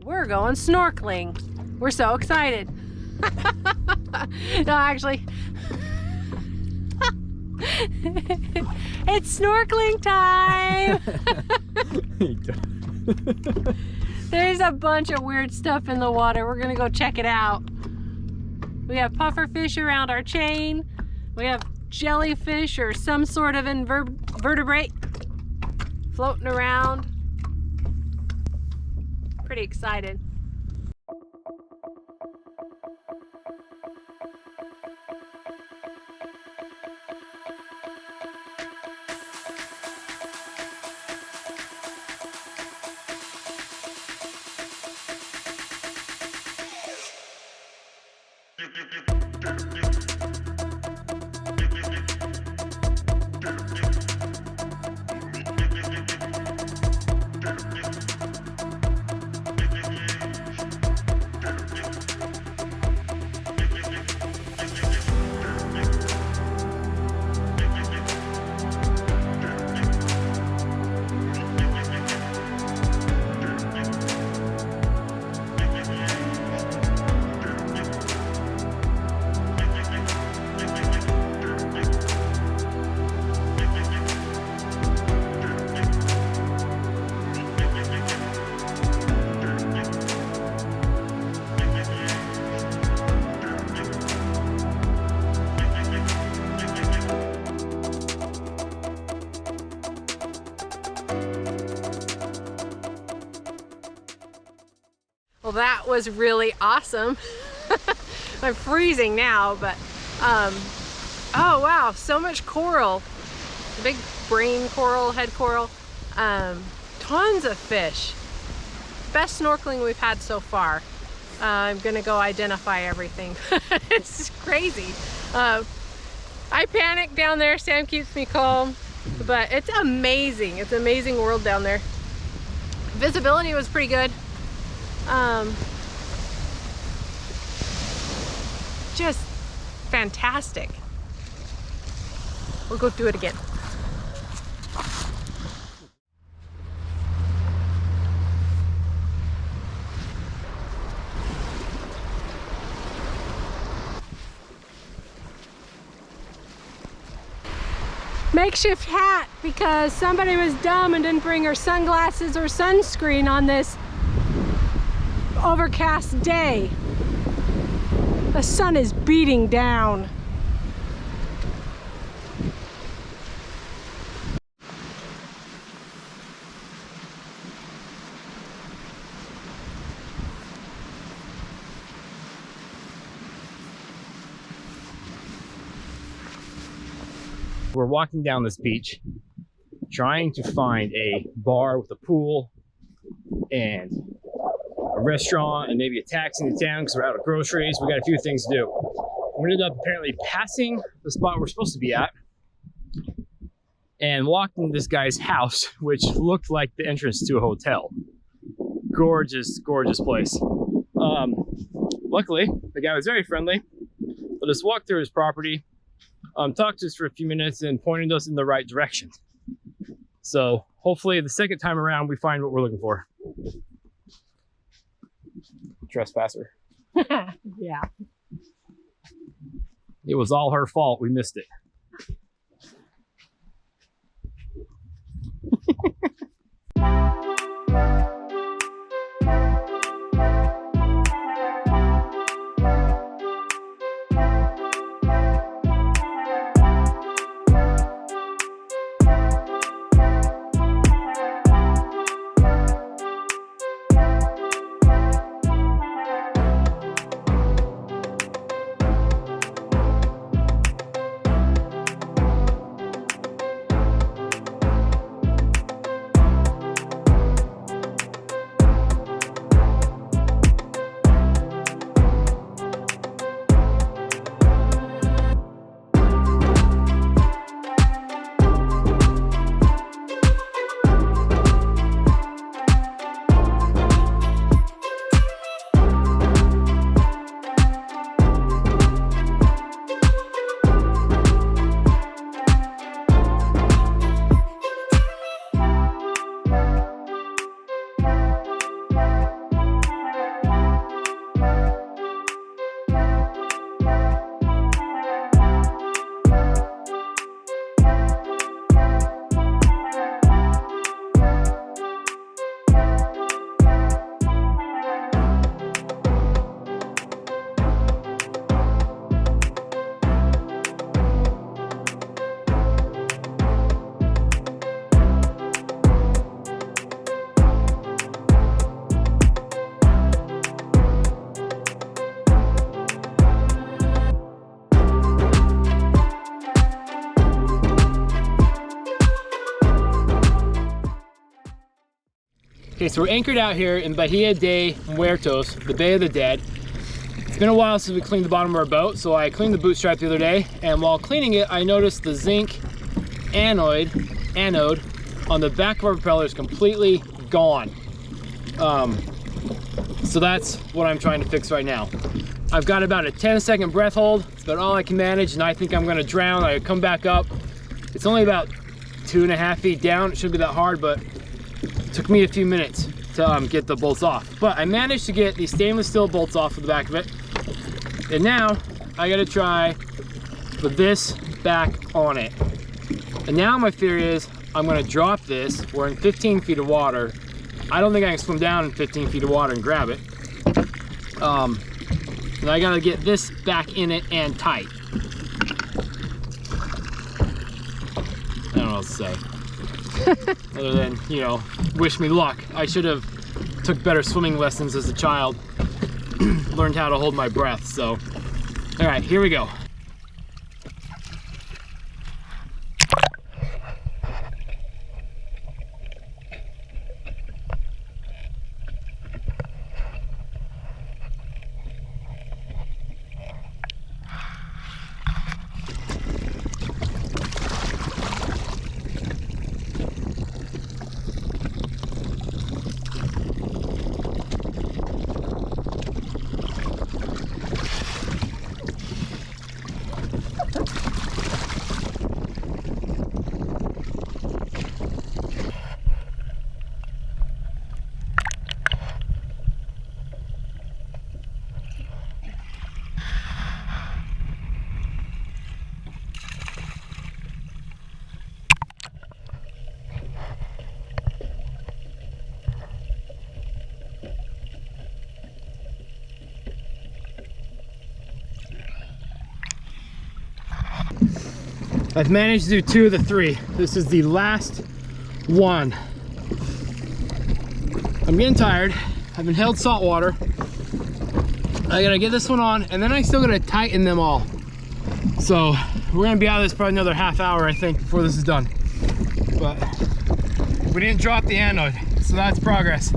We're going snorkeling. We're so excited. No, actually, it's snorkeling time. There's a bunch of weird stuff in the water. We're gonna go check it out. We have pufferfish around our chain. We have jellyfish or some sort of invertebrate floating around. Pretty excited. Well, that was really awesome. I'm freezing now, but oh wow, so much coral. Big brain coral, head coral, tons of fish. Best snorkeling we've had so far. I'm gonna go identify everything. It's crazy. I panic down there. Sam keeps me calm, but it's amazing. It's an amazing world down there. Visibility was pretty good. Just fantastic. We'll go do it again. Makeshift hat because somebody was dumb and didn't bring her sunglasses or sunscreen on this overcast day. The sun is beating down. We're walking down this beach, trying to find a bar with a pool and a restaurant and maybe a taxi into town because we're out of groceries. We got a few things to do. We ended up apparently passing the spot we're supposed to be at and walked into this guy's house, which looked like the entrance to a hotel. Gorgeous, gorgeous place. Luckily, the guy was very friendly. Let us walk through his property, talked to us for a few minutes and pointed us in the right direction. So hopefully the second time around we find what we're looking for. Trespasser. Yeah. It was all her fault. We missed it. Okay, so we're anchored out here in Bahia de Muertos, the Bay of the Dead. It's been a while since we cleaned the bottom of our boat, so I cleaned the boot stripe the other day, and while cleaning it, I noticed the zinc anode on the back of our propeller is completely gone. So that's what I'm trying to fix right now. I've got about a 10-second breath hold. It's about all I can manage, and I think I'm gonna drown. I come back up. It's only about 2.5 feet down. It shouldn't be that hard, but it took me a few minutes to get the bolts off. But I managed to get these stainless steel bolts off of the back of it. And now I gotta try put this back on it. And now my fear is I'm gonna drop this. We're in 15 feet of water. I don't think I can swim down in 15 feet of water and grab it. And I gotta get this back in it and tight. I don't know what to say. Other than, you know, wish me luck. I should have took better swimming lessons as a child. Learned how to hold my breath, so. All right, here we go. I've managed to do 2 of the 3. This is the last one. I'm getting tired. I've been held salt water. I gotta get this one on, and then I still gotta tighten them all. So we're gonna be out of this probably another half hour, I think, before this is done. But we didn't drop the anode, so that's progress.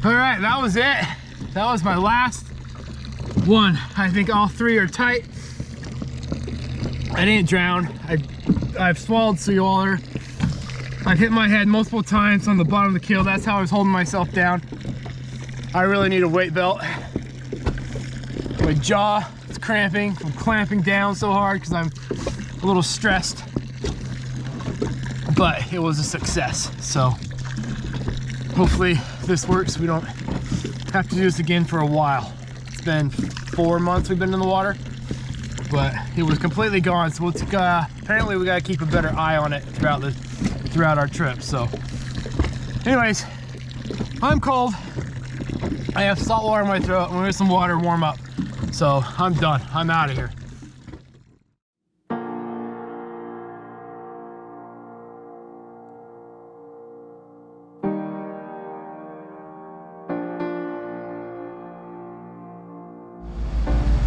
All right, that was it. That was my last one. I think all 3 are tight. I didn't drown. I've swallowed seawater. I've hit my head multiple times on the bottom of the keel. That's how I was holding myself down. I really need a weight belt. My jaw is cramping from clamping down so hard because I'm a little stressed. But it was a success, so hopefully this works. We don't have to do this again for a while. It's been 4 months we've been in the water, but it was completely gone. So apparently we gotta keep a better eye on it throughout our trip. So anyways, I'm cold. I have salt water in my throat. I'm gonna get some water, warm up. So I'm done. I'm out of here.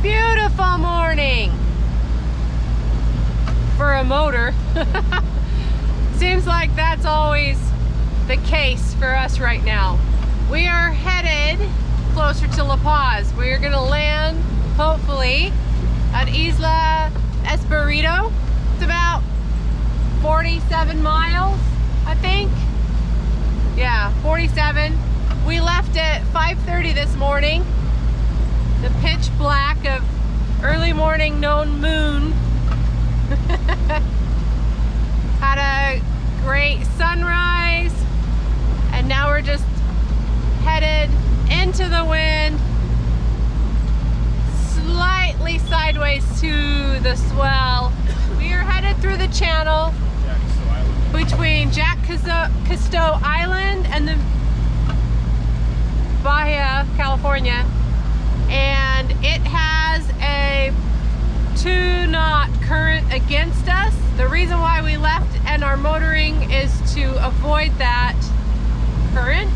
Beautiful morning for a motor. Seems like that's always the case for us right now. We are headed closer to La Paz. We are gonna land, hopefully, at Isla Espiritu. It's about 47 miles, I think. Yeah, 47. We left at 5:30 this morning. The pitch black of early morning known moon. Had a great sunrise, and now we're just headed into the wind, slightly sideways to the swell. We are headed through the channel between Jack Cousteau Island and the Bahia, California. And it has a 2-knot current against us. The reason why we left and are motoring is to avoid that current,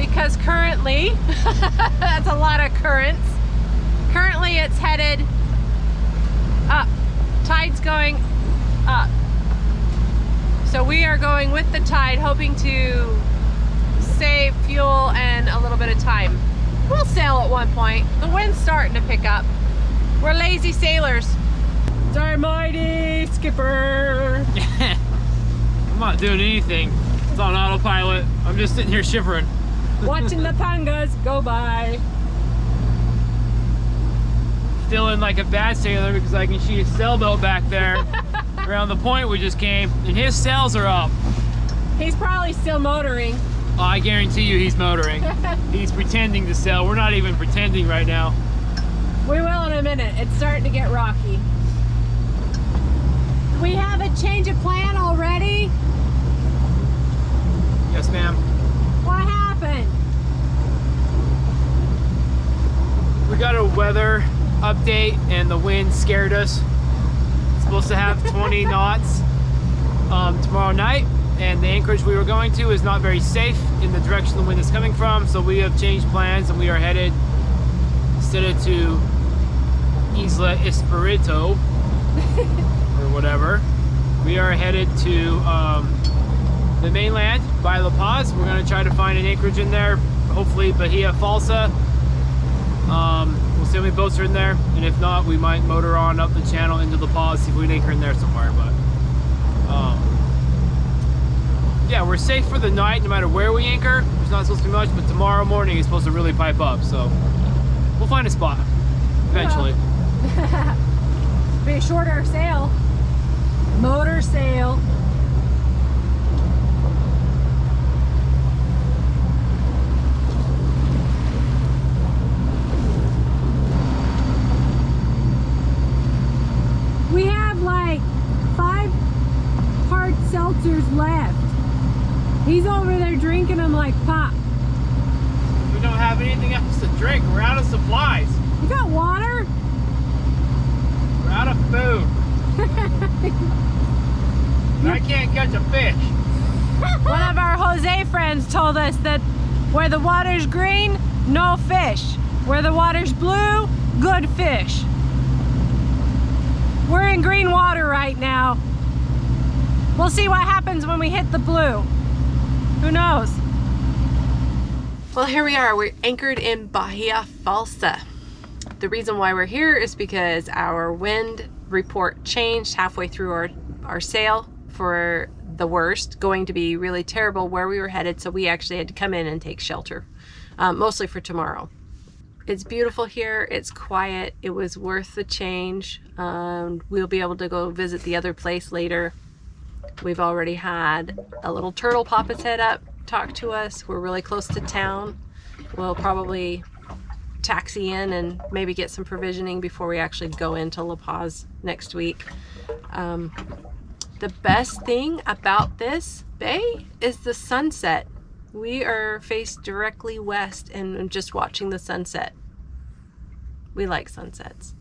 because currently, that's a lot of currents. Currently it's headed up. Tide's going up. So we are going with the tide, hoping to save fuel and a little bit of time. We'll sail at one point. The wind's starting to pick up. We're lazy sailors. It's our mighty skipper. I'm not doing anything. It's on autopilot. I'm just sitting here shivering. Watching the pangas go by. Feeling like a bad sailor because I can see a sailboat back there around the point we just came, and his sails are up. He's probably still motoring. Oh, I guarantee you he's motoring. He's pretending to sail. We're not even pretending right now. We will in a minute. It's starting to get rocky. We have a change of plan already. Yes, ma'am. What happened? We got a weather update and the wind scared us. It's supposed to have 20 knots tomorrow night, and the anchorage we were going to is not very safe in the direction the wind is coming from, so we have changed plans and we are headed instead of to Isla Espirito or whatever. We are headed to the mainland by La Paz. We're going to try to find an anchorage in there, hopefully Bahia Falsa. We'll see how many boats are in there, and if not, we might motor on up the channel into La Paz, see if we can anchor in there somewhere. But yeah, we're safe for the night no matter where we anchor. There's not supposed to be much, but tomorrow morning is supposed to really pipe up, so we'll find a spot eventually. Be a shorter sail. Motor sail. We have like 5 hard seltzers left. He's over there drinking them like pop. We don't have anything else to drink. We're out of supplies. You got water? We're out of food. I can't catch a fish. One of our Jose friends told us that where the water's green, no fish. Where the water's blue, good fish. We're in green water right now. We'll see what happens when we hit the blue. Who knows? Well, here we are. We're anchored in Bahia Falsa. The reason why we're here is because our wind report changed halfway through our sail for the worst, going to be really terrible where we were headed, so we actually had to come in and take shelter, mostly for tomorrow. It's beautiful here, it's quiet, it was worth the change. We'll be able to go visit the other place later. We've already had a little turtle pop its head up, talk to us. We're really close to town. We'll probably taxi in and maybe get some provisioning before we actually go into La Paz next week. The best thing about this bay is the sunset. We are faced directly west and just watching the sunset. We like sunsets.